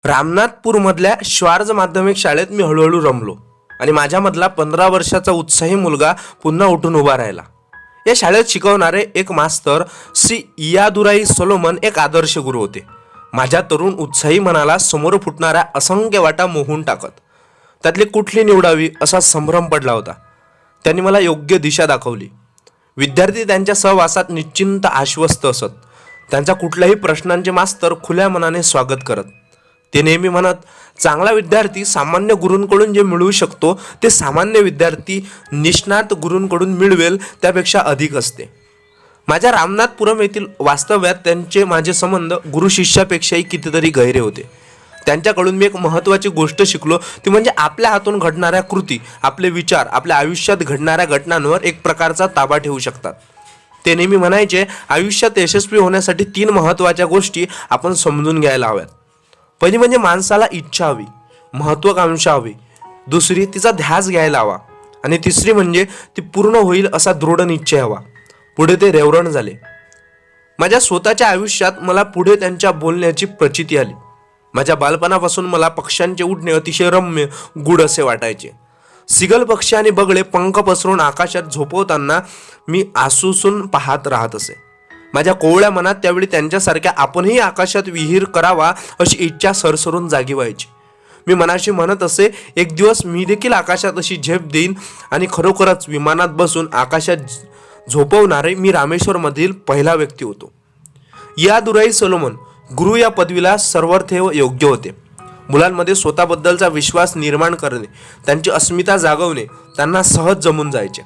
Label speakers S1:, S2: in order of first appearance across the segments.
S1: रामनाथपूरमधल्या श्वार्ज माध्यमिक शाळेत मी हळूहळू रमलो आणि माझ्यामधला 15 वर्षाचा उत्साही मुलगा पुन्हा उठून उभा राहिला. या शाळेत शिकवणारे एक मास्तर श्री इयादुराई सोलोमन एक आदर्श गुरु होते. माझ्या तरुण उत्साही मनाला समोर फुटणाऱ्या असंख्य वाटा मोहून टाकत त्यातली कुठली निवडावी असा संभ्रम पडला होता. त्यांनी मला योग्य दिशा दाखवली. विद्यार्थी त्यांच्या सहवासात निश्चिंत आश्वस्त असत. त्यांच्या कुठल्याही प्रश्नांचे मास्तर खुल्या मनाने स्वागत करत. ते नेहमी म्हणत, चांगला विद्यार्थी सामान्य गुरूंकडून जे मिळवू शकतो ते सामान्य विद्यार्थी निष्णात गुरूंकडून मिळवेल त्यापेक्षा अधिक असते. माझ्या रामनाथपुरम येथील वास्तव्यात त्यांचे माझे संबंध गुरु शिष्यापेक्षाही कितीतरी गहिरे होते. त्यांच्याकडून मी एक महत्त्वाची गोष्ट शिकलो, ती म्हणजे आपल्या हातून घडणाऱ्या कृती, आपले विचार आपल्या आयुष्यात घडणाऱ्या घटनांवर एक प्रकारचा ताबा ठेवू शकतात. ते नेहमी म्हणायचे, आयुष्यात यशस्वी होण्यासाठी 3 महत्त्वाच्या गोष्टी आपण समजून घ्यायला हव्यात. पहिली म्हणजे माणसाला इच्छा हवी, महत्त्वाकांक्षा हवी. दुसरी तिचा ध्यास घ्यायला हवा आणि तिसरी म्हणजे ती पूर्ण होईल असा दृढ निश्चय हवा. पुढे ते रेवरण झाले. माझ्या स्वतःच्या आयुष्यात मला पुढे त्यांच्या बोलण्याची प्रचिती आली. माझ्या बालपणापासून मला पक्ष्यांचे उडणे अतिशय रम्य गूढ असे वाटायचे. सिगल पक्षी आणि बगळे पंख पसरून आकाशात झोपवताना मी आसूसून पाहत राहत असे. माझ्या कोवळ्या मनात त्यावेळी त्यांच्यासारख्या आपणही आकाशात विहीर करावा अशी इच्छा सरसरून जागी व्हायची. मी मनाशी म्हणत असे, एक दिवस मी देखील आकाशात अशी झेप देईन आणि खरोखरच विमानात बसून आकाशात झोपवणारे मी रामेश्वरमधील पहिला व्यक्ती होतो. इयादुराई सोलोमन गुरु या पदवीला सर्वथैव योग्य होते. मुलांमध्ये स्वतःबद्दलचा विश्वास निर्माण करणे, त्यांची अस्मिता जागवणे त्यांना सहज जमून जायचे.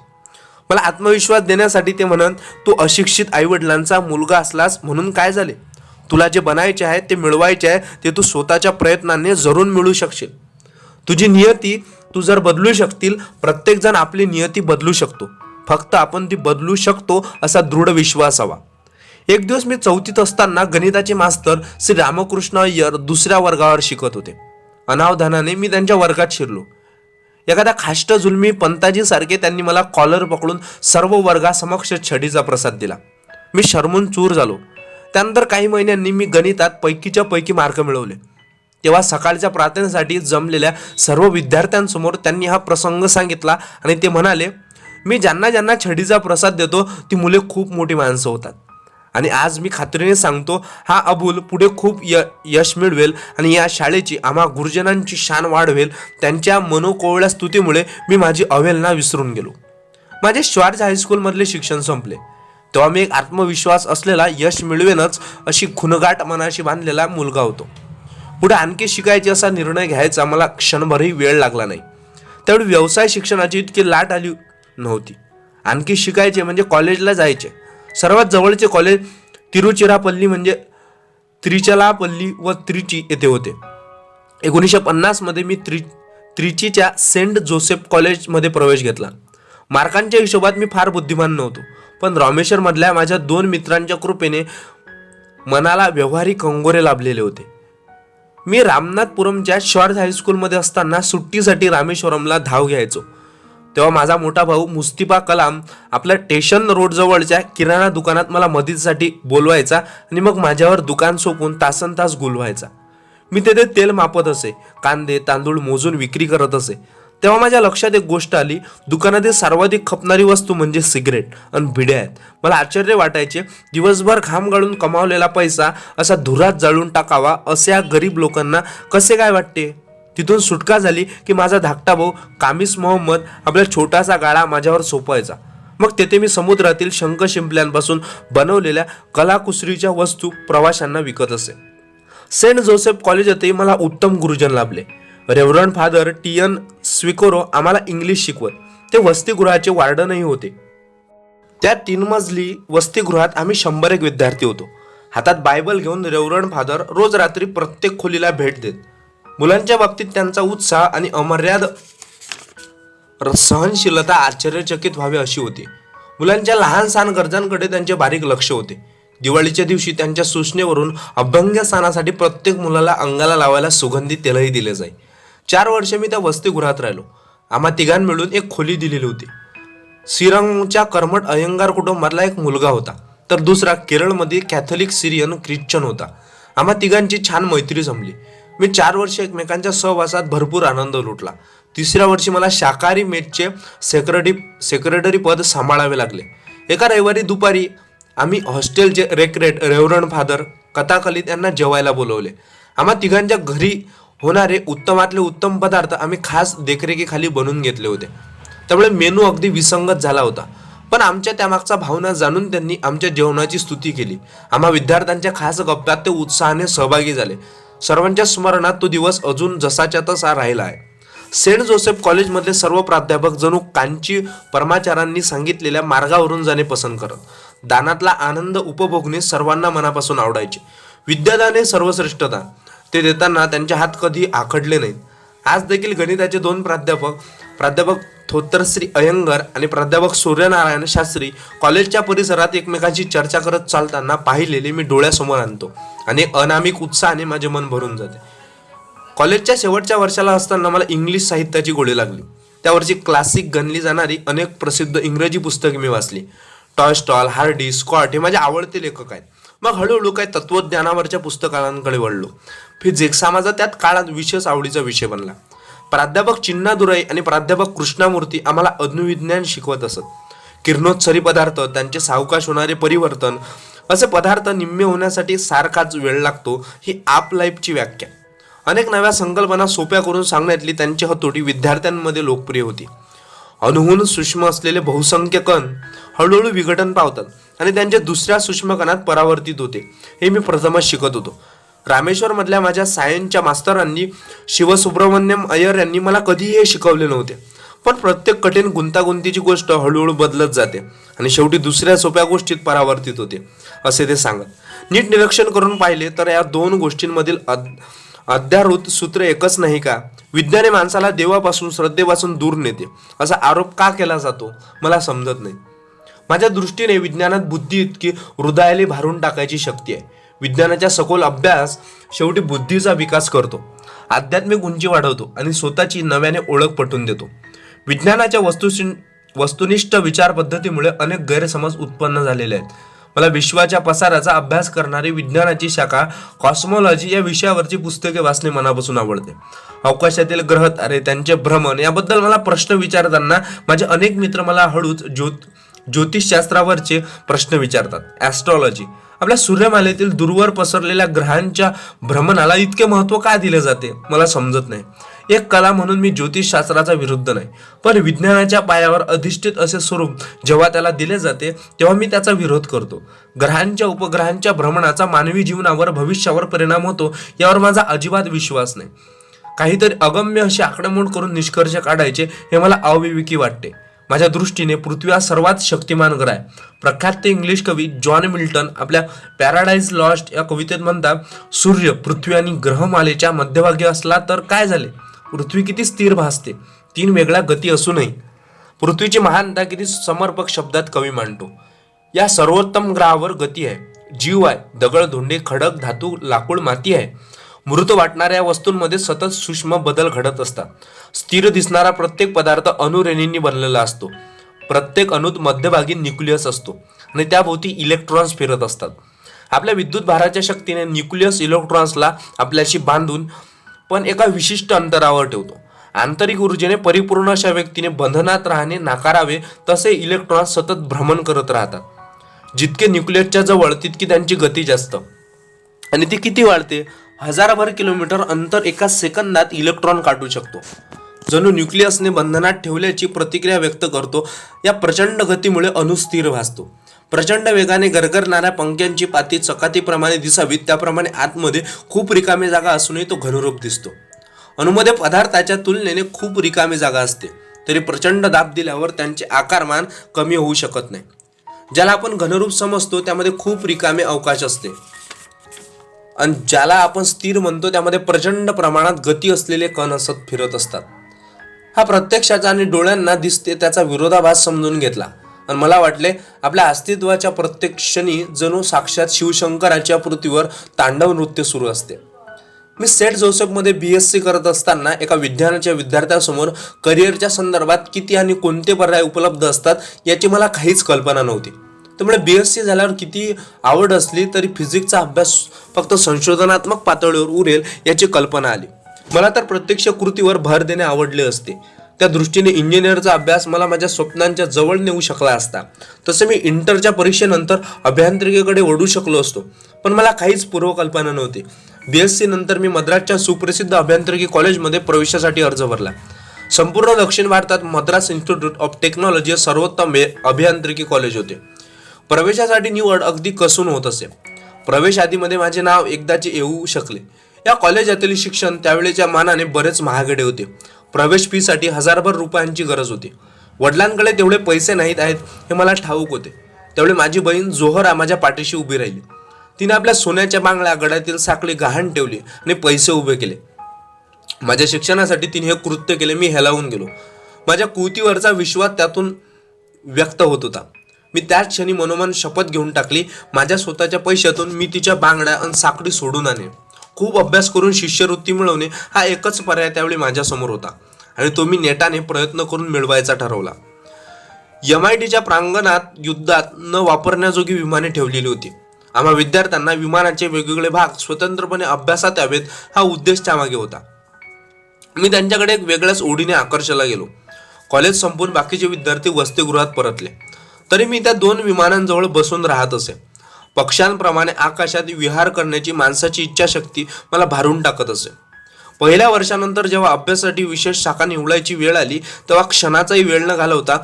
S1: मला आत्मविश्वास देण्यासाठी ते म्हणत, तू अशिक्षित आईवडिलांचा मुलगा असलास म्हणून काय झाले? तुला जे बनायचे आहे ते मिळवायचे आहे ते तू स्वतःच्या प्रयत्नांनी जरूर मिळवू शकशील. तुझी नियती तू जर बदलू शकतील, प्रत्येकजण आपली नियती बदलू शकतो. फक्त आपण ती बदलू शकतो असा दृढ विश्वास हवा. एक दिवस मी 4थीत असताना गणिताचे मास्तर श्री रामकृष्ण अय्यर दुसऱ्या वर्गावर शिकत होते. अनावधानाने मी त्यांच्या वर्गात शिरलो. एखाद्या खाष्ट जुलमी पंताजी सारखे त्यांनी मला कॉलर पकडून सर्व वर्गासमक्ष छडीचा प्रसाद दिला. मी शरमून चूर झालो. त्यानंतर काही महिन्यांनी मी गणितात पैकीच्या पैकी मार्क मिळवले. तेव्हा सकाळच्या प्रार्थनेसाठी जमलेल्या सर्व विद्यार्थ्यांसमोर त्यांनी हा प्रसंग सांगितला आणि ते म्हणाले, मी ज्यांना ज्यांना छडीचा प्रसाद देतो ती मुले खूप मोठी माणसं होतात आणि आज मी खात्रीने सांगतो, हा अबुल पुढे खूप यश मिळवेल आणि या शाळेची आम्हा गुरुजनांची शान वाढवेल. त्यांच्या मनोकोवळ्या स्तुतीमुळे मी माझी अवहेलना विसरून गेलो. माझे श्वार्ज हायस्कूलमधले शिक्षण संपले. तेव्हा मी एक आत्मविश्वास असलेला, यश मिळवेनच अशी खुणगाट मनाशी बांधलेला मुलगा होतो. पुढे आणखी शिकायचे असा निर्णय घ्यायचा मला क्षणभरही वेळ लागला नाही. त्यावेळी व्यवसाय शिक्षणाची इतकी लाट आली नव्हती. आणखी शिकायचे म्हणजे कॉलेजला जायचे. सर्वात जवळचे कॉलेज तिरुचिरापल्ली म्हणजे त्रिचलापल्ली व त्रिची येथे होते. 1950 मध्ये मी त्रिचीच्या सेंट जोसेफ कॉलेजमध्ये प्रवेश घेतला. मार्कांच्या हिशोबात मी फार बुद्धिमान नव्हतो, पण रामेश्वरमधल्या माझ्या 2 मित्रांच्या कृपेने मनाला व्यावहारिक कंगोरे लाभलेले होते. मी रामनाथपुरमच्या श्वार्ज हायस्कूलमध्ये असताना सुट्टीसाठी रामेश्वरमला धाव घ्यायचो. तेव्हा माझा मोठा भाऊ मुस्तिफा कलाम आपल्या स्टेशन रोडजवळच्या किराणा दुकानात मला मदतीसाठी बोलवायचा आणि मग माझ्यावर दुकान सोपून तासनतास गुलवायचा. मी तेथे तेल मापत असे, कांदे तांदूळ मोजून विक्री करत असे. तेव्हा माझ्या लक्षात एक गोष्ट आली, दुकानातील सर्वाधिक खपणारी वस्तू म्हणजे सिगरेट आणि भिड्या आहेत. मला आश्चर्य वाटायचे, दिवसभर घाम गाळून कमावलेला पैसा असा धुरात जाळून टाकावा असे या गरीब लोकांना कसे काय वाटते. तिथून सुटका झाली की माझा धाकटा भाऊ कामिस मोहम्मद आपला छोटासा गाळा माझ्यावर सोपवायचा. मग तेथे मी समुद्रातील शंख शिंपल्यांपासून बनवलेल्या कलाकुसरीच्या वस्तू प्रवाशांना विकत असे. सेंट जोसेफ कॉलेजातही मला उत्तम गुरुजन लाभले. Reverend father TN. स्विकोरो आम्हाला इंग्लिश शिकवत. ते वसतिगृहाचे वार्डनही होते. त्या 3 मजली वसतिगृहात आम्ही 100 विद्यार्थी होतो. हातात बायबल घेऊन रेव्हरंड फादर रोज रात्री प्रत्येक खोलीला भेट देत. मुलांच्या बाबतीत त्यांचा उत्साह आणि अमर्याद सहनशीलता आश्चर्यचकित व्हावे अशी होती. मुलांच्या लहान सहान गरजांकडे त्यांचे बारीक लक्ष होते. दिवाळीच्या दिवशी त्यांच्या सूचनेवरून अभ्यंग स्थानासाठी प्रत्येक मुलाला अंगाला लावायला सुगंधी तेलही दिले जाई. 4 वर्ष मी त्या वसतिगृहात राहिलो. आम्हा तिघां मिळून एक खोली दिलेली होती. श्रीरंगच्या कर्मठ अयंगार कुटुंबातला एक मुलगा होता, तर दुसरा केरळमध्ये कॅथोलिक सिरियन ख्रिश्चन होता. आम्हा तिघांची छान मैत्री जमली. मी 4 वर्ष एकमेकांच्या सहवासात भरपूर आनंद लुटला. तिसऱ्या वर्षी मला शाकाहारी मेसचे सेक्रेटरी पद सांभाळावे लागले. एका रविवारी दुपारी आम्ही हॉस्टेलचे रेव्हरंड फादर कथाकलित यांना जेवायला बोलवले. आम्हा तिघांच्या घरी होणारे उत्तमातले उत्तम पदार्थ आम्ही खास देखरेखीखाली बनवून घेतले होते. त्यामुळे मेनू अगदी विसंगत झाला होता. पण आमच्या त्यामागचा भावना जाणून त्यांनी आमच्या जेवणाची स्तुती केली. आम्हा विद्यार्थ्यांच्या खास गप्पात ते उत्साहाने सहभागी झाले. सर्वांच्या स्मरणात तो दिवस अजून जसाच्या तसा राहिला आहे. सेंट जोसेफ कॉलेजमधले सर्व प्राध्यापक जणू कांची परमाचारांनी सांगितलेल्या मार्गावरून जाणे पसंत करत. दानातला आनंद उपभोगणे सर्वांना मनापासून आवडायचे. विद्यादान सर्वश्रेष्ठता ते देताना त्यांचे हात कधी आखडले नाहीत. आज देखील गणिताचे 2 प्राध्यापक थोत्तरश्री अयंगर आणि प्राध्यापक सूर्यनारायण शास्त्री कॉलेजच्या परिसरात एकमेकांशी चर्चा करत चालताना पाहिलेले मी डोळ्यासमोर आणतो आणि अनामिक उत्साहाने माझे मन भरून जाते. कॉलेजच्या शेवटच्या वर्षाला असताना मला इंग्लिश साहित्याची गोडी लागली. त्या वर्षी क्लासिक गणली जाणारी अनेक प्रसिद्ध इंग्रजी पुस्तके मी वाचली. टॉयस्टॉल, हार्डी, स्कॉट हे माझे आवडते लेखक आहेत. मग हळूहळू काही तत्वज्ञानावरच्या पुस्तकांकडे वळलो. फिजिक्स हा माझा त्यात काळात विशेष आवडीचा विषय बनला. प्राध्यापक चिन्नादुराई आणि प्राध्यापक कृष्णामूर्ती आम्हाला अणुविज्ञान शिकवत असत. किरणोत्सरी पदार्थ, त्यांचे सावकाश होणारे परिवर्तन, असे पदार्थ निम्मे होण्यासाठी सारखाच वेळ लागतो ही आप लाईफची व्याख्या. अनेक नव्या संकल्पना सोप्या करून सांगण्यातली त्यांची हतोटी विद्यार्थ्यांमध्ये लोकप्रिय होती. अणुहून सूक्ष्म असलेले बहुसंख्य कण हळूहळू विघटन पावतात आणि त्यांच्या दुसऱ्या सूक्ष्म कणात परावर्तित होते हे मी प्रथमच शिकत होतो. रामेश्वर मधल्या माझ्या सायन्सच्या मास्तरांनी शिवसुब्रमण्यम अय्यर यांनी मला कधीही हे शिकवले नव्हते. पण प्रत्येक कठीण गुंतागुंतीची गोष्ट हळूहळू बदलत जाते आणि शेवटी दुसऱ्या सोप्या गोष्टीत परावर्तित होते असे ते सांगत. नीट निरीक्षण करून पाहिले तर या 2 गोष्टींमधील अध्यारूत सूत्र एकच नाही का? विज्ञाने माणसाला देवापासून, श्रद्धेपासून दूर नेते असा आरोप का केला जातो मला समजत नाही. माझ्या दृष्टीने विज्ञानात बुद्धी इतकी हृदयाला भारून टाकायची शक्ती आहे. विज्ञानाचा सखोल अभ्यास शेवटी बुद्धीचा विकास करतो, आध्यात्मिक उंची वाढवतो आणि स्वतःची नव्याने ओळख पटवून देतो. विज्ञानाच्या वस्तुनिष्ठ विचार पद्धतीमुळे अनेक गैरसमज उत्पन्न झालेले आहेत. मला विश्वाच्या पसाराचा अभ्यास करणारी विज्ञानाची शाखा कॉस्मॉलॉजी या विषयावरची पुस्तके वाचणे मनापासून आवडते. अवकाशातील ग्रह तारे, त्यांचे भ्रमण याबद्दल मला प्रश्न विचारताना माझे अनेक मित्र मला हळूच ज्योतिषशास्त्रावरचे प्रश्न विचारतात. ॲस्ट्रॉलॉजी, आपल्या सूर्यमालेतील दूरवर पसरलेल्या ग्रहांच्या भ्रमणाला इतके महत्त्व का दिले जाते मला समजत नाही. एक कला म्हणून मी ज्योतिषशास्त्राचा विरुद्ध नाही, पण विज्ञानाच्या पायावर अधिष्ठित असे स्वरूप जेव्हा त्याला दिले जाते तेव्हा मी त्याचा विरोध करतो. ग्रहांच्या उपग्रहांच्या भ्रमणाचा मानवी जीवनावर, भविष्यावर परिणाम होतो यावर माझा अजिबात विश्वास नाही. काहीतरी अगम्य अशी आकडेमोड करून निष्कर्ष काढायचे हे मला अविवेकी वाटते. माझ्या दृष्टीने पृथ्वी हा सर्वात शक्तिमान ग्रह आहे. प्रख्यात इंग्लिश कवी जॉन मिल्टन आपल्या पॅराडाईज लॉस्ट या कवितेत म्हणतात, सूर्य, पृथ्वी आणि ग्रहमालेच्या मध्यभागी असला तर काय झाले? पृथ्वी किती स्थिर भासते, 3 वेगळ्या गती असूनही. पृथ्वीची महानता किती समर्पक शब्दात कवी मांडतो. या सर्वोत्तम ग्रहावर गती आहे, जीव आहे, दगड, धोंडे, खडक, धातू, लाकूड, माती आहे. मृत वाटणाऱ्या वस्तूंमध्ये सतत सूक्ष्म बदल घडत असतात. स्थिर दिसणारा प्रत्येक पदार्थ अणुरेणींनी बनलेला असतो. प्रत्येक अणूत मध्यभागी न्यूक्लियस असतो आणि त्याभोवती इलेक्ट्रॉन्स फिरत असतात. आपल्या विद्युत भाराच्या शक्तीने न्यूक्लियस इलेक्ट्रॉन्सला आपल्याशी बांधून पण एका विशिष्ट अंतरावर ठेवतो. आंतरिक ऊर्जेने परिपूर्ण अशा व्यक्तीने बंधनात राहणे नाकारावे, तसे इलेक्ट्रॉन्स सतत भ्रमण करत राहतात. जितके न्यूक्लियसच्या जवळ तितकी त्यांची गती जास्त आणि ती किती वाढते? हजारभर किलोमीटर अंतर एका सेकंदात इलेक्ट्रॉन काढू शकतो. जणू न्यूक्लियसने बंधनात ठेवल्याची प्रतिक्रिया व्यक्त करतो. या प्रचंड गतीमुळे अणू स्थिर भासतो. प्रचंड वेगाने गरगरणाऱ्या पंख्यांची पाती चकातीप्रमाणे दिसावी त्याप्रमाणे आतमध्ये खूप रिकामी जागा असूनही तो घनरूप दिसतो. अणूमध्ये पदार्थाच्या तुलनेने खूप रिकामी जागा असते, तरी प्रचंड दाब दिल्यावर त्यांचे आकारमान कमी होऊ शकत नाही. ज्याला आपण घनरूप समजतो त्यामध्ये खूप रिकामे अवकाश असते आणि ज्याला आपण स्थिर म्हणतो त्यामध्ये प्रचंड प्रमाणात गती असलेले कण असत फिरत असतात. हा प्रत्यक्षाचा आणि डोळ्यांना दिसते त्याचा विरोधाभास समजून घेतला आणि मला वाटले आपल्या अस्तित्वाच्या प्रत्येक क्षणी जणू साक्षात शिवशंकराच्या पृथ्वीवर तांडव नृत्य सुरू असते. मी सेंट जोसेफमध्ये BSc करत असताना एका विज्ञानाच्या विद्यार्थ्यासमोर करिअरच्या संदर्भात किती आणि कोणते पर्याय उपलब्ध असतात याची मला काहीच कल्पना नव्हती. त्यामुळे BSc झाल्यावर किती आवड असली तरी फिजिक्सचा अभ्यास फक्त संशोधनात्मक पातळीवर उरेल याची कल्पना आली. मला तर प्रत्यक्ष कृतीवर भर देणे आवडले असते. त्या दृष्टीने इंजिनिअरचा अभ्यास मला माझ्या स्वप्नांच्या जवळ नेऊ शकला असता. तसे मी इंटरच्या परीक्षेनंतर अभियांत्रिकीकडे वळू शकलो असतो, पण मला काहीच पूर्वकल्पना नव्हती. BSc नंतर मी मद्रासच्या सुप्रसिद्ध अभियांत्रिकी कॉलेजमध्ये प्रवेशासाठी अर्ज भरला. संपूर्ण दक्षिण भारतात मद्रास इन्स्टिट्यूट ऑफ टेक्नॉलॉजी हे सर्वोत्तम अभियांत्रिकी कॉलेज होते. प्रवेशासाठी निवड अगदी कसून होत असे. प्रवेश यादीमध्ये माझे नाव एकदाचे येऊ शकले. या कॉलेजातील शिक्षण त्यावेळेच्या मानाने बरेच महागडे होते. प्रवेश फीसाठी हजारभर रुपयांची गरज होती. वडिलांकडे तेवढे पैसे नाहीत आहेत हे मला ठाऊक होते. त्यावेळी माझी बहीण जोहरा माझ्या पाठीशी उभी राहिली. तिने आपल्या सोन्याच्या बांगड्या गळ्यातील साखळी गहाण ठेवली आणि पैसे उभे केले. माझ्या शिक्षणासाठी तिने हे कृत्य केले. मी हेलावून गेलो. माझ्या कुवतीवरचा विश्वास त्यातून व्यक्त होत होता. मी त्याच क्षणी मनोमन शपथ घेऊन टाकली, माझ्या स्वतःच्या पैशातून मी तिच्या बांगड्या आणि साखळी सोडून आणेन. खूप अभ्यास करून शिष्यवृत्ती मिळवणे हा एकच पर्याय त्यावेळी माझ्यासमोर होता आणि तो मी नेटाने प्रयत्न करून मिळवायचा ठरवला. MITच्या प्रांगणात युद्धात न वापरण्याजोगी विमाने ठेवलेली होती. आम्हा विद्यार्थ्यांना विमानाचे वेगवेगळे भाग स्वतंत्रपणे अभ्यासात यावेत हा उद्देश त्यामागे होता. मी त्यांच्याकडे एक वेगळ्याच ओढीने आकर्षला गेलो. कॉलेज संपून बाकीचे विद्यार्थी वसतिगृहात परतले तरी मी त्या 2 विमानांजवळ बसून राहत असे. पक्ष्यांप्रमाणे आकाशात विहार करण्याची माणसाची इच्छाशक्ती मला भारून टाकत असे. पहिल्या वर्षानंतर जेव्हा अभ्यासासाठी विशेष शाखा निवडायची वेळ आली तेव्हा क्षणाचाही वेळ न घालवता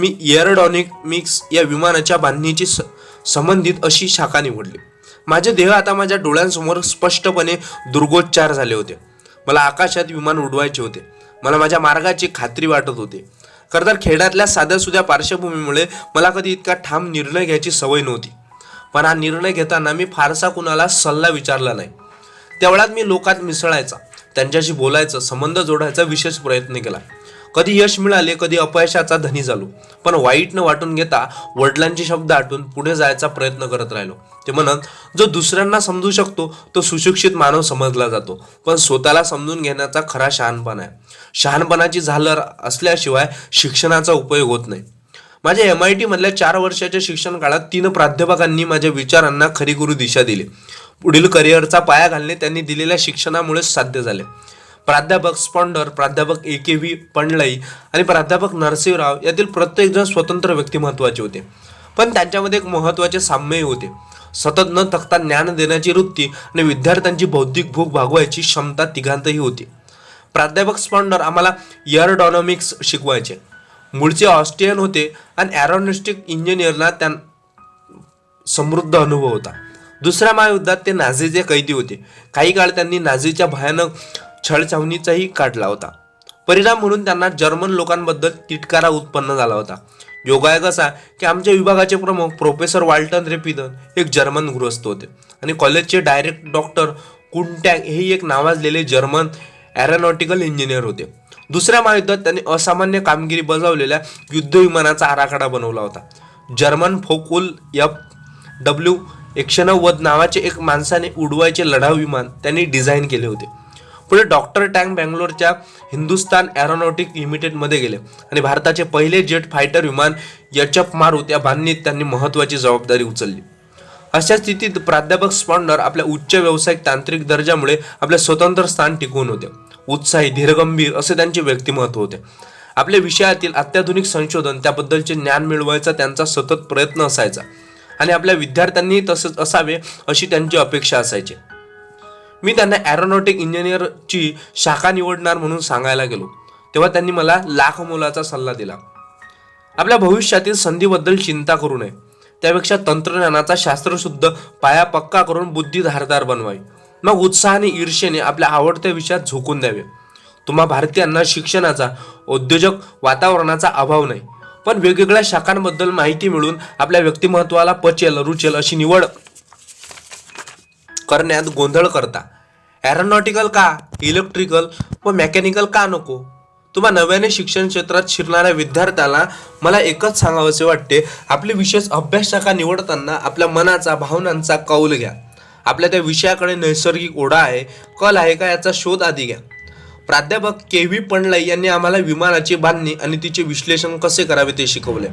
S1: मी एरोडायनॅमिक्स या विमानाच्या बांधणीची संबंधित अशी शाखा निवडली. माझे देह आता माझ्या डोळ्यांसमोर स्पष्टपणे दुर्गोच्चार झाले होते. मला आकाशात विमान उडवायचे होते. मला माझ्या मार्गाची खात्री वाटत होती. खरं तर खेड्यातल्या साध्यासुध्या पार्श्वभूमीमुळे मला कधी इतका ठाम निर्णय घ्यायची सवय नव्हती. पण हा निर्णय घेताना मी फारसा कुणाला सल्ला विचारला नाही. तेवढ्यात मी लोकात मिसळायचा, त्यांच्याशी बोलायचं, संबंध जोडायचा विशेष प्रयत्न केला. कधी यश मिळाले, कधी अपयशाचा धनी झालो, पण वाईट न वाटून घेता वडिलांचे शब्द आठवून पुढे जायचा प्रयत्न करत राहिलो. ते म्हणत, जो दुसऱ्यांना समजू शकतो तो सुशिक्षित मानव समजला जातो, पण स्वतःला समजून घेण्याचा खरा शहाणपणा आहे. शहाणपणाची झालर असल्याशिवाय शिक्षणाचा उपयोग होत नाही. माझ्या MIT मधल्या 4 वर्षाच्या शिक्षण काळात 3 प्राध्यापकांनी माझ्या विचारांना खरीखुरी दिशा दिली. पुढील करिअरचा पाया घालणे त्यांनी दिलेल्या शिक्षणामुळेच साध्य झाले. प्राध्यापक स्पॉन्डर, प्राध्यापक AKV पंडलाई आणि प्राध्यापक नरसिंहराव यातील प्रत्येक जण स्वतंत्र व्यक्तिमत्वाचे होते, पण त्यांच्यामध्ये एक महत्त्वाचे साम्यही होते. सतत न थकता ज्ञान देण्याची वृत्ती आणि विद्यार्थ्यांची बौद्धिक भूक भागवायची क्षमता तिघांतही होती. प्राध्यापक स्पॉन्डर आम्हाला एरोडायनॅमिक्स शिकवायचे. मूळचे ऑस्ट्रियन होते आणि एरोनॉस्टिक इंजिनिअरला त्या समृद्ध अनुभव होता. दुसऱ्या महायुद्धात ते नाझीचे कैदी होते. काही काळ त्यांनी नाझीच्या भयानक छळछावणीचाही काढला होता. परिणाम म्हणून त्यांना जर्मन लोकांबद्दल तिटकारा उत्पन्न झाला होता. योगायोग असा की आमच्या विभागाचे प्रमुख प्रोफेसर वाल्टन रेपिदन एक जर्मन गृहस्थ होते आणि कॉलेजचे डायरेक्टर डॉक्टर कुंटॅग हे एक नावाजलेले जर्मन एरोनॉटिकल इंजिनियर होते. दुसऱ्या महायुद्धात त्यांनी असामान्य कामगिरी बजावलेल्या युद्धविमानाचा आराखडा बनवला होता. जर्मन फोकुल FW-190 नावाचे एक माणसाने उडवायचे लढाऊ विमान त्यांनी डिझाईन केले होते. पुढे डॉक्टर टँग बँगलोरच्या हिंदुस्तान एरोनॉटिक लिमिटेडमध्ये गेले आणि भारताचे पहिले जेट फायटर विमान HF मारुत या बांधणीत त्यांनी महत्त्वाची जबाबदारी उचलली. अशा स्थितीत प्राध्यापक स्पॉन्डर आपल्या उच्च व्यावसायिक तांत्रिक दर्जामुळे आपले स्वतंत्र स्थान टिकवून होते. उत्साही, धीरगंभीर असे त्यांचे व्यक्तिमत्व होते. आपल्या विषयातील अत्याधुनिक संशोधन, त्याबद्दलचे ज्ञान मिळवायचा त्यांचा सतत प्रयत्न असायचा आणि आपल्या विद्यार्थ्यांनीही तसेच असावे अशी त्यांची अपेक्षा असायची. मी त्यांना एरोनॉटिक इंजिनिअरची शाखा निवडणार म्हणून सांगायला गेलो तेव्हा त्यांनी मला लाख मोलाचा सल्ला दिला. आपल्या भविष्यातील संधीबद्दल चिंता करू नये, त्यापेक्षा तंत्रज्ञानाचा शास्त्रशुद्ध पाया पक्का करून बुद्धी धारदार बनवावी, मग उत्साहाने ईर्षेने आपल्या आवडत्या विषयात झोकून द्यावे. तुम्हा भारतीयांना शिक्षणाचा, उद्योजक वातावरणाचा अभाव नाही, पण वेगवेगळ्या शाखांबद्दल माहिती मिळून आपल्या व्यक्तिमत्वाला पचेल रुचेल अशी निवड करण्यात गोंधळ करता. एरोनॉटिकल का, इलेक्ट्रिकल व मेकॅनिकल का नको? तुम्हा नव्याने शिक्षण क्षेत्रात शिरणाऱ्या विद्यार्थ्याला मला एकच सांगावंसे वाटते, आपले विशेष अभ्यास शाखा निवडताना आपल्या मनाचा, भावनांचा कौल घ्या. आपल्या त्या विषयाकडे नैसर्गिक ओढा आहे, कल आहे का याचा शोध आधी घ्या. प्राध्यापक KV पंडलाई यांनी आम्हाला विमानाची बांधणी आणि तिचे विश्लेषण कसे करावे ते शिकवले.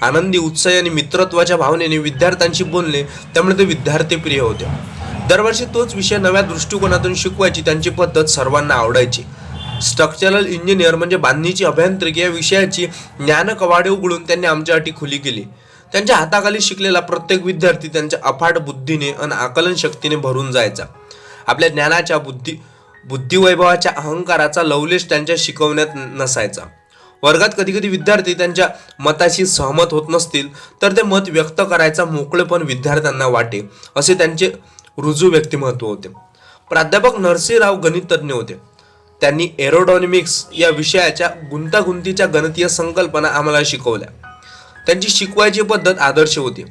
S1: आनंदी, उत्साही आणि मित्रत्वाच्या भावनेने विद्यार्थ्यांशी बोलणे, त्यामुळे ते विद्यार्थी प्रिय होते. दरवर्षी तोच विषय नव्या दृष्टिकोनातून शिकवायची त्यांची पद्धत सर्वांना आवडायची. स्ट्रक्चरल इंजिनियर म्हणजे बांधणीची अभियांत्रिकी या विषयाची ज्ञानकवाडे उघडून त्यांनी आमच्यासाठी खुली केली. त्यांच्या हाताखाली शिकलेला प्रत्येक विद्यार्थी त्यांच्या अफाट बुद्धीने आणि आकलन शक्तीने भरून जायचा. आपल्या ज्ञानाच्या बुद्धिवैभवाच्या अहंकाराचा लवलेश त्यांच्या शिकवण्यात नसायचा. वर्गात कधी कधी विद्यार्थी त्यांच्या मताशी सहमत होत नसतील तर ते मत व्यक्त करायचा मोकळेपण विद्यार्थ्यांना वाटे, असे त्यांचे रुजू व्यक्तिमत्व होते. प्राध्यापक नरसिंहराव गणितज्ञ होते. त्यांनी एरोडायनॅमिक्स या विषयाच्या गुंतागुंतीच्या गणितीय संकल्पना आम्हाला शिकवल्या. त्यांची शिकवायची पद्धत आदर्श होती.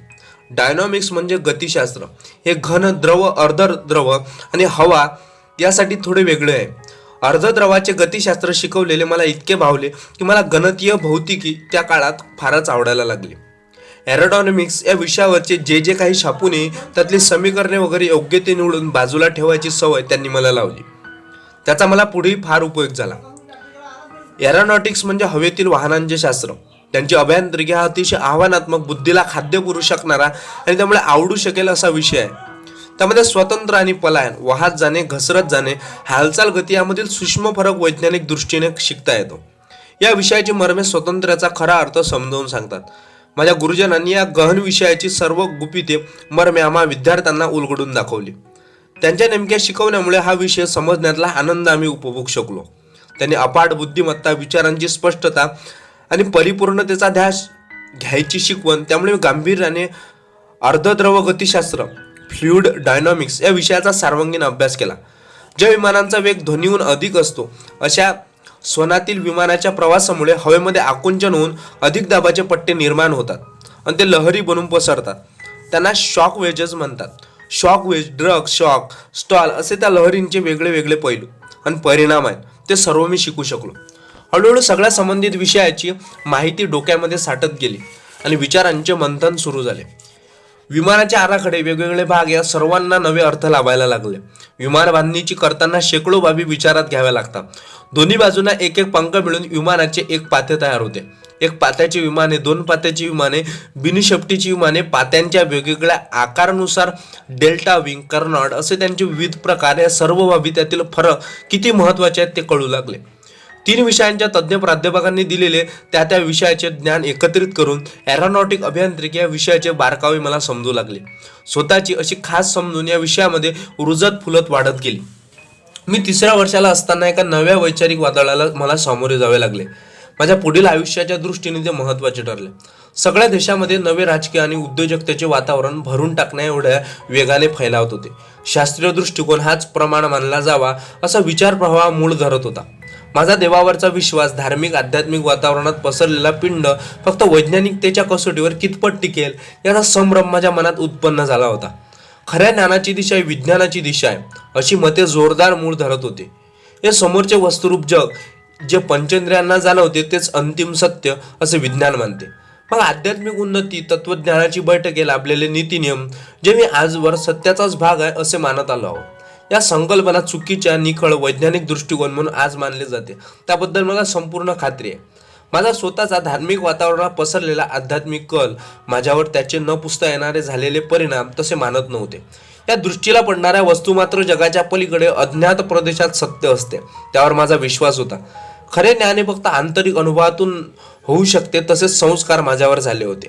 S1: डायनॉमिक्स म्हणजे गतिशास्त्र. हे घन, द्रव, अर्धद्रव आणि हवा यासाठी थोडे वेगळे आहे. अर्धद्रवाचे गतिशास्त्र शिकवलेले मला इतके भावले की मला गणितीय भौतिकी त्या काळात फारच आवडायला लागली. एरोडायनॅमिक्स या विषयावरचे जे काही छापून त्यातली समीकरणे वगैरे योग्य ते निवडून बाजूला ठेवायची सवय त्यांनी मला लावली. त्याचा मला पुढेही फार उपयोग झाला. एरोनॉटिक्स म्हणजे हवेतील वाहनांचे शास्त्र. त्यांची अभियांत्रिकी हा अतिशय आव्हानात्मक, बुद्धीला खाद्य पुरू शकणारा आणि त्यामुळे आवडू शकेल असा विषय आहे. त्यामध्ये स्वतंत्र आणि पलायन, वाहत जाणे, घसरत जाणे, हालचाल, गती यामधील सूक्ष्म फरक वैज्ञानिक दृष्टीने शिकता येतो. या विषयाची मर्मे स्वतंत्र्याचा खरा अर्थ समजावून सांगतात. माझ्या गुरुजनांनी या गहन विषयाची सर्व गुपिते मर्मे आम्हा विद्यार्थ्यांना उलगडून दाखवली. त्यांच्या नेमक्या शिकवण्यामुळे हा विषय समजण्यातला आनंद आम्ही उपभोगू शकलो. त्यांनी अफाट बुद्धिमत्ता, विचारांची स्पष्टता आणि परिपूर्णतेचा ध्यास घ्यायची शिकवण, त्यामुळे गांभीर्याने अर्धद्रव गतिशास्त्र, फ्लुइड डायनॉमिक्स या विषयाचा सर्वांगीण अभ्यास केला. ज्या विमानांचा वेग ध्वनीहून अधिक असतो अशा स्वनातील विमानाच्या प्रवासामुळे हवेमध्ये आकुंचन होऊन अधिक दाबाचे पट्टे निर्माण होतात आणि ते लहरी बनून पसरतात. त्यांना शॉक वेजेस म्हणतात. शॉक वेज, ड्रग शॉक, स्टॉल असे त्या लहरींचे वेगळे वेगळे पैलू आणि परिणाम आहेत. ते सर्व मी शिकू शकलो. हळूहळू सगळ्या संबंधित विषयाची माहिती डोक्यामध्ये साठत गेली आणि विचारांचे मंथन सुरू झाले. विमानाचे आराखडे, वेगवेगळे भाग या सर्वांना नवे अर्थ लाभायला लागले. विमान बांधणीची करताना शेकडो बाबी विचारात घ्याव्या लागतात. दोन्ही बाजूंना एक एक पंख मिळून विमानाचे एक पाते तयार होते. एक पात्याची विमाने, दोन पात्याची विमाने, बिनशेपटीची विमाने, पात्यांच्या वेगवेगळ्या आकारानुसार डेल्टा विंग, कर्नॉड असे त्यांचे विविध प्रकार. या सर्व बाबी, त्यातील फरक किती महत्त्वाचे आहेत ते कळू लागले. 3 विषयांच्या तज्ज्ञ प्राध्यापकांनी दिलेले त्या विषयाचे ज्ञान एकत्रित करून एरोनॉटिक अभियांत्रिकी या विषयाचे बारकावे मला समजू लागले. स्वतःची अशी खास समजून या विषयामध्ये रुजत फुलत वाढत गेली. मी 3ऱ्या वर्षाला असताना एका नव्या वैचारिक वादळाला मला सामोरे जावे लागले. माझ्या पुढील आयुष्याच्या दृष्टीने ते महत्त्वाचे ठरले. सगळ्या देशामध्ये नवे राजकीय आणि उद्योजकतेचे वातावरण भरून टाकण्या एवढ्या वेगाने फैलावत होते. शास्त्रीय दृष्टिकोन हाच प्रमाण मानला जावा असा विचार प्रवाह मूळ धरत होता. माझा देवावरचा विश्वास, धार्मिक आध्यात्मिक वातावरणात पसरलेला पिंड फक्त वैज्ञानिकतेच्या कसोटीवर कितपत टिकेल याचा संभ्रम माझ्या मनात उत्पन्न झाला होता. खऱ्या ज्ञानाची दिशा ही विज्ञानाची दिशा आहे अशी मते जोरदार मूळ धरत होते. हे समोरचे वस्तुरूप जग जे पंचेंद्रियांना जाणवते तेच अंतिम सत्य असे विज्ञान मानते. मग आध्यात्मिक उन्नती, तत्वज्ञानाची बैठके, लाभलेले नीतिनियम जे मी आजवर सत्याचाच भाग आहे असे मानत आलो आहोत. या संकल्पना चुकीच्या, निखळ वैज्ञानिक दृष्टिकोन म्हणून आज मानले जाते त्याबद्दल मला संपूर्ण खात्री आहे. माझा स्वतःचा धार्मिक वातावरणात पसरलेला आध्यात्मिक कल, माझ्यावर त्याचे न पुसता येणारे झालेले परिणाम तसे मानत नव्हते. या दृष्टीला पडणाऱ्या वस्तू मात्र जगाच्या पलीकडे अज्ञात प्रदेशात सत्य असते त्यावर माझा विश्वास होता. खरे ज्ञान हे फक्त आंतरिक अनुभवातून होऊ शकते तसेच संस्कार माझ्यावर झाले होते.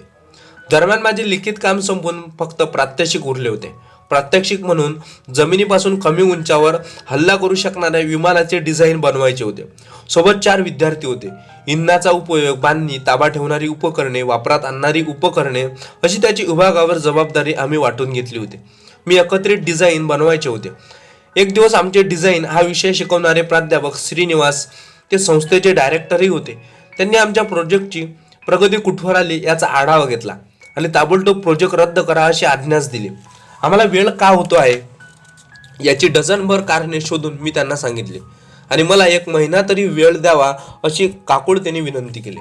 S1: दरम्यान माझे लिखित काम संपून फक्त प्रात्यक्षिक उरले होते. प्रात्यक्षिक म्हणून जमिनीपासून कमी उंचावर हल्ला करू शकणाऱ्या विमानाचे डिझाईन बनवायचे होते. सोबत 4 विद्यार्थी होते. इंधनाचा उपयोग, बांधणी, ताबा ठेवणारी उपकरणे, वापरात आणणारी उपकरणे अशी त्याची विभागावर जबाबदारी आम्ही वाटून घेतली होती. मी एकत्रित डिझाईन बनवायचे होते. एक दिवस आमचे डिझाईन हा विषय शिकवणारे प्राध्यापक श्रीनिवास, ते संस्थेचे डायरेक्टरही होते. त्यांनी आमच्या प्रोजेक्टची प्रगती कुठवर आली याचा आढावा घेतला आणि ताबडतोब प्रोजेक्ट रद्द करा अशी आज्ञाच दिली. आम्हाला वेळ का होतो आहे याची डझनभर कारणे शोधून मी त्यांना सांगितले आणि मला 1 महिना तरी वेळ द्यावा अशी काकुळतेने विनंती केली.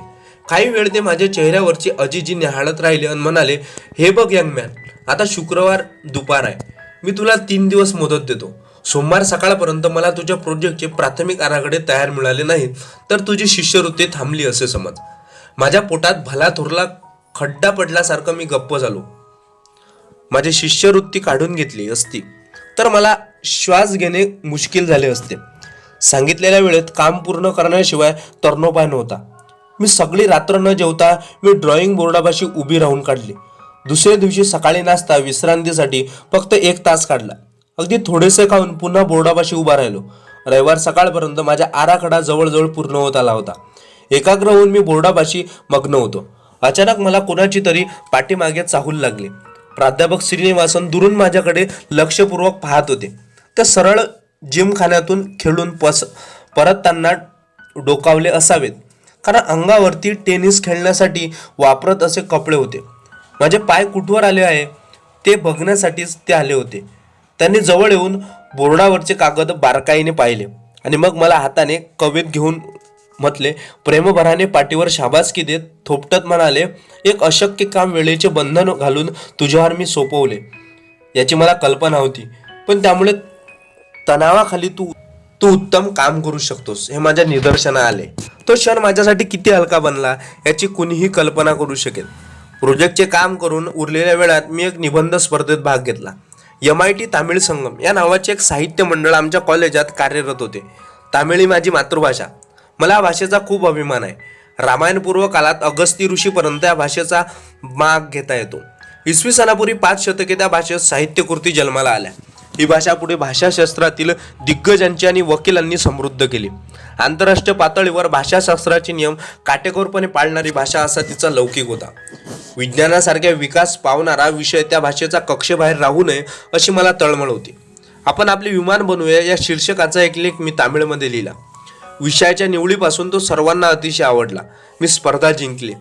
S1: काही वेळ ते माझ्या चेहऱ्यावरची अजिजी निहाळत राहिले आणि म्हणाले, हे बघ यंग मॅन, आता शुक्रवार दुपार आहे. मी तुला 3 दिवस मुदत देतो. सोमवार सकाळपर्यंत मला तुझ्या प्रोजेक्टचे प्राथमिक आराखडे तयार मिळाले नाहीत तर तुझी शिष्यवृत्ती थांबली असे समज. माझ्या पोटात भला थोरला खड्डा पडल्यासारखं मी गप्प झालो. माझी शिष्यवृत्ती काढून घेतली असती तर मला श्वास घेणे मुश्किल झाले असते. सांगितलेल्या वेळेत काम पूर्ण करण्याशिवाय तरणोपाय नव्हता. मी सगळी रात्र न जेवता मी ड्रॉइंग बोर्डापाशी उभी राहून काढली. दुसऱ्या दिवशी सकाळी नाश्ता विश्रांतीसाठी फक्त 1 तास काढला. अगदी थोडेसे खाऊन पुन्हा बोर्डापाशी उभा राहिलो. रविवार सकाळपर्यंत माझा आराखडा जवळजवळ पूर्ण होत आला होता. एकाग्र होऊन मी बोर्डापाशी मग्न होतो. अचानक मला कोणाची तरी पाठीमागे चाहूल लागली. प्राध्यापक श्रीनिवासन दुरून माझ्याकडे लक्षपूर्वक पाहत होते. ते सरळ जिमखान्यातून खेळून परतताना डोकावले असावेत, कारण अंगावरती टेनिस खेळण्यासाठी वापरत असे कपडे होते. माझे पाय कुठवर आले आहे ते बघण्यासाठीच ते आले होते. त्यांनी जवळ येऊन बोर्डावरचे कागद बारकाईने पाहिले आणि मग मला हाताने कवेत घेऊन म्हटले, प्रेमभराने पाठीवर शाबासकी देत थोपटत म्हणाले, एक अशक्य काम वेळेचे बंधन घालून तुझ्यावर मी सोपवले. याची मला कल्पना होती, पण त्यामुळे तणावाखाली तू उत्तम काम करू शकतोस हे माझ्या निदर्शना आले. तो क्षण माझ्यासाठी किती हलका बनला याची कुणीही कल्पना करू शकेल. प्रोजेक्टचे काम करून उरलेल्या वेळात मी एक निबंध स्पर्धेत भाग घेतला. MIT तामिळ संगम या नावाचे एक साहित्य मंडळ आमच्या कॉलेजात कार्यरत होते. तामिळ ही माझी मातृभाषा. मला या भाषेचा खूप अभिमान आहे. रामायणपूर्व काळात अगस्ती ऋषीपर्यंत या भाषेचा माग घेता येतो. इसवी सनापूर्वी 5 शतके त्या भाषेत साहित्यकृती जन्माला आल्या. ही भाषा पुढे भाषाशास्त्रातील दिग्गजांची आणि वकिलांनी समृद्ध केली. आंतरराष्ट्रीय पातळीवर भाषाशास्त्राचे नियम काटेकोरपणे पाळणारी भाषा असा तिचा लौकिक होता. विज्ञानासारख्या विकास पावणारा विषय त्या भाषेचा कक्षेबाहेर राहू नये अशी मला तळमळ होती. आपण आपले विमान बनवूया या शीर्षकाचा एक लेख मी तामिळमध्ये लिहिला. विषयाच्या निवडीपासून तो सर्वांना अतिशय आवडला. मी स्पर्धा जिंकली.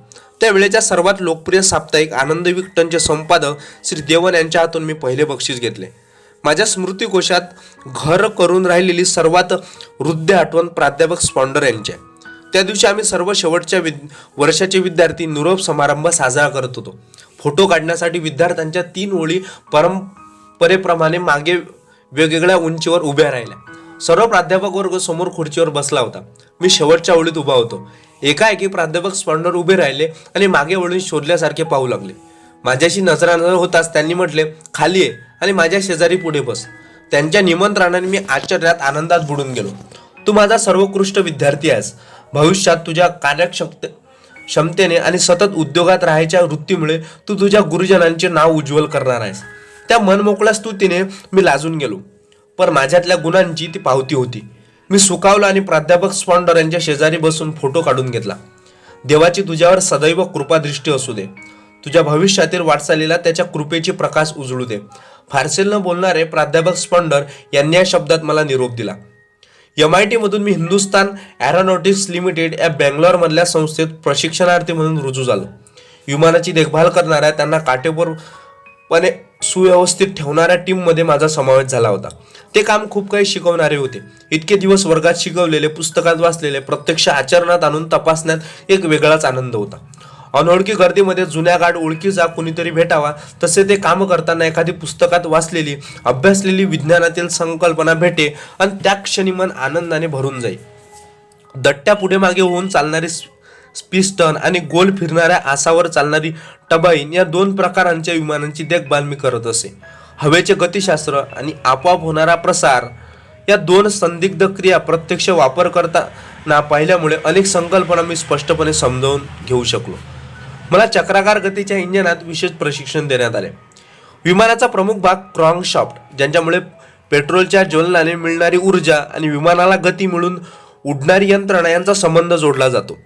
S1: त्यावेळेच्या सर्वात लोकप्रिय साप्ताहिक आनंद विकटनचे संपादक श्री देवन यांच्या हातून मी पहिले बक्षीस घेतले. माझ्या स्मृतिकोशात घर करून राहिलेली सर्वात हृदय आठवण प्राध्यापक स्पॉन्डर यांची आहे. त्या दिवशी आम्ही सर्व शेवटच्या वर्षाचे विद्यार्थी निरोप समारंभ साजरा करत होतो. फोटो काढण्यासाठी विद्यार्थ्यांच्या 3 ओळी परंपरेप्रमाणे मागे वेगवेगळ्या उंचीवर उभ्या राहिल्या. सर्व प्राध्यापक वर्ग समोर खुर्चीवर बसला होता. मी शेवटच्या ओळीत उभा होतो. एकाएकी प्राध्यापक स्पॉन्डर उभे राहिले आणि मागे वळून शोधल्यासारखे पाहू लागले. माझ्याशी नजरानजर होताच त्यांनी म्हटले, खाली ये आणि माझ्या शेजारी पुढे बस. त्यांच्या निमंत्रणाने मी आश्चर्यात आनंदात बुडून गेलो. तू माझा सर्वोत्कृष्ट विद्यार्थी आहेस. भविष्यात तुझ्या कार्यक्षमतेने आणि सतत उद्योगात राहायच्या वृत्तीमुळे तू तुझ्या गुरुजनांचे नाव उज्ज्वल करणार आहेस. त्या मनमोकळ्या स्तुतीने मी लाजून गेलो, पण माझ्यातल्या गुणांची ती पावती होती. मी सुखावलो आणि प्राध्यापक स्पॉन्डर यांच्या शेजारी बसून फोटो काढून घेतला. देवाची तुझ्यावर सदैव कृपादृष्टी असू दे. तुझ्या भविष्यातील वाटचालीला त्याच्या कृपेची प्रकाश उजळू दे. फारसे न बोलणारे प्राध्यापक स्पॉन्डर यांनी या शब्दात मला निरोप दिला. MIT मधून मी हिंदुस्तान एरोनॉटिक्स लिमिटेड या बेंगलोरमधल्या संस्थेत प्रशिक्षणार्थी म्हणून रुजू झालो. विमानाची देखभाल करणाऱ्या, त्यांना काटेकोरपणे सुव्यवस्थित ठेवणाऱ्या टीममध्ये माझा समावेश झाला होता. ते काम खूप काही शिकवणारे होते. इतके दिवस वर्गात शिकवलेले, पुस्तकात वाचलेले प्रत्यक्ष आचरणात आणून तपासण्यात एक वेगळाच आनंद होता. अनोळखी गर्दीमध्ये जुन्या गाढ ओळखीचा कुणीतरी भेटावा, तसे ते काम करताना एखादी पुस्तकात वाचलेली, अभ्यासलेली विज्ञानातील संकल्पना भेटे आणि त्या क्षणी मन आनंदाने भरून जाई. दट्ट्या पुढे मागे होऊन चालणारी पिस्टन आणि गोल फिरणाऱ्या आसावर चालणारी टबाईन या 2 प्रकारांच्या विमानांची देखभाल मी करत असे. हवेचे गतिशास्त्र आणि आपोआप होणारा प्रसार या 2 संदिग्ध क्रिया प्रत्यक्ष वापर करताना पाहिल्यामुळे अनेक संकल्पना मी स्पष्टपणे समजावून घेऊ शकलो. मला चक्राकार गतीच्या इंजिनात विशेष प्रशिक्षण देण्यात आले. विमानाचा प्रमुख भाग क्रॉन्कशाफ्ट, ज्यांच्यामुळे पेट्रोलच्या ज्वलनाने मिळणारी ऊर्जा आणि विमानाला गती मिळून उडणारी यंत्रणा यांचा संबंध जोडला जातो.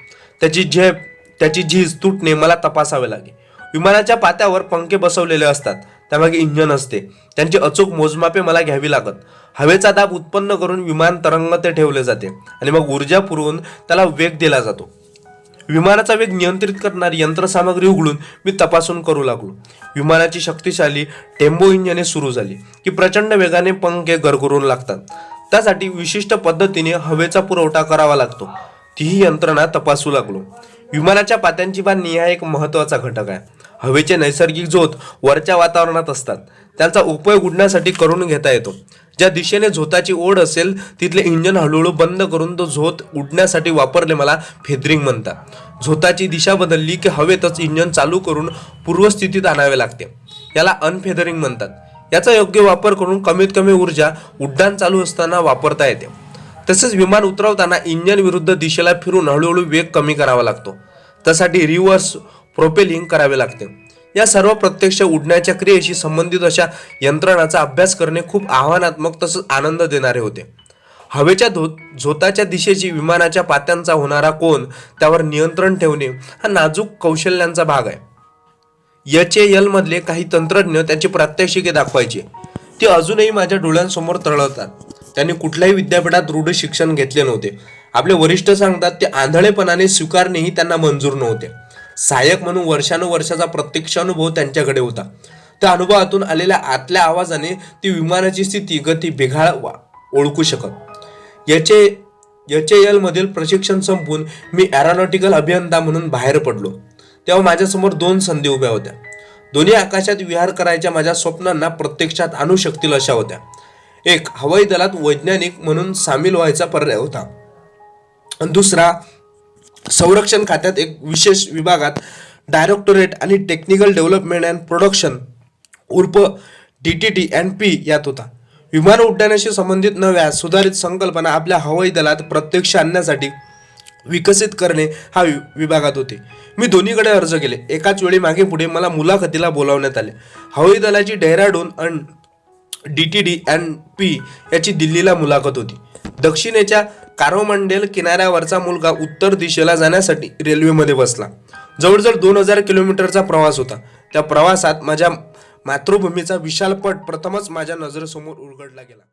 S1: त्याची झीज तुटणे मला तपासावे लागे. विमानाच्या पात्यावर पंखे बसवलेले असतात, त्यामागे इंजन असते. त्यांची अचूक मोजमापे मला घ्यावी लागत. हवेचा दाब उत्पन्न करून विमान तरंगते ठेवले जाते आणि मग ऊर्जा पुरवून त्याला वेग दिला जातो. विमानाचा वेग नियंत्रित करणारी यंत्रसामग्री उघडून मी तपासून करू लागलो. विमानाची शक्तिशाली टेम्बो इंजिने सुरू झाली की प्रचंड वेगाने पंखे गरगरून लागतात. त्यासाठी विशिष्ट पद्धतीने हवेचा पुरवठा करावा लागतो. तीही यंत्रणा तपासू लागलो. विमानाच्या पात्यांची बांधणी हा एक महत्त्वाचा घटक आहे. हवेचे नैसर्गिक झोत वरच्या वातावरणात असतात. त्यांचा उपयोग उडण्यासाठी करून घेता येतो. ज्या दिशेने झोताची ओढ असेल तिथले इंजन हळूहळू बंद करून तो झोत उडण्यासाठी वापरले मला फेदरिंग म्हणतात। झोताची दिशा बदलली की हवेतच इंजन चालू करून पूर्वस्थितीत आणावे लागते, याला अनफेदरिंग म्हणतात। याचा योग्य वापर करून कमीत कमी ऊर्जा उड्डाण चालू असताना वापरता येते। तसेच विमान उतरवताना इंजन विरुद्ध दिशेला फिरून हळूहळू वेग कमी करावा लागतो, त्यासाठी रिव्हर्स प्रोपेलिंग करावे लागते। या सर्व प्रत्यक्ष उडण्याच्या क्रियेशी संबंधित अशा यंत्रणांचा अभ्यास करणे खूप आव्हानात्मक तसंच आनंद देणारे होते। हवेच्या झोताच्या दिशेची विमानाच्या पात्यांचा होणारा कोन त्यावर नियंत्रण ठेवणे हा नाजूक कौशल्यांचा भाग आहे। HAL मधले काही तंत्रज्ञ त्याची प्रात्यक्षिके दाखवायचे, ते अजूनही माझ्या डोळ्यांसमोर तरळतात। त्यांनी कुठल्याही विद्यापीठात रूढ शिक्षण घेतले नव्हते। आपले वरिष्ठ सांगतात ते आंधळेपणाने स्वीकारणेही त्यांना मंजूर नव्हते। सहाय्यक म्हणून वर्षानुवर्षाचा प्रत्यक्ष अनुभव त्यांच्याकडे होता। त्या अनुभवातून आलेल्या आतल्या आवाजाने ती विमानाची स्थिती गती बिघाड ओळखू शकत। HAL मधील प्रशिक्षण संपून मी एरोनॉटिकल अभियंता म्हणून बाहेर पडलो तेव्हा माझ्यासमोर 2 संधी उभ्या होत्या। दोन्ही आकाशात विहार करायच्या माझ्या स्वप्नांना प्रत्यक्षात आणू शकतील अशा होत्या। एक, हवाई दलात वैज्ञानिक म्हणून सामील व्हायचा पर्याय होता, आणि दुसरा, संरक्षण खात्यात एक विशेष विभागात डायरेक्टोरेट आणि टेक्निकल डेव्हलपमेंट अँड प्रोडक्शन उर्फ DTT&P यात होता। विमान उड्डाणाशी संबंधित नव्या सुधारित संकल्पना आपल्या हवाई दलात प्रत्यक्ष आणण्यासाठी विकसित करणे हा विभागात होते। मी दोन्हीकडे अर्ज केले। एकाच वेळी मागे पुढे मला मुलाखतीला बोलावण्यात आले। हवाई दलाची डेहराडून आणि DTT&P याची दिल्लीला मुलाखत होती। दक्षिणेच्या कारोमंडेल किनाऱ्यावरचा मुलगा उत्तर दिशेला जाण्यासाठी रेल्वेमध्ये बसला। जवळजवळ 2000 किलोमीटरचा प्रवास होता। त्या प्रवासात माझ्या मातृभूमीचा विशाल पट प्रथमच माझ्या नजरेसमोर उलगडला गेला।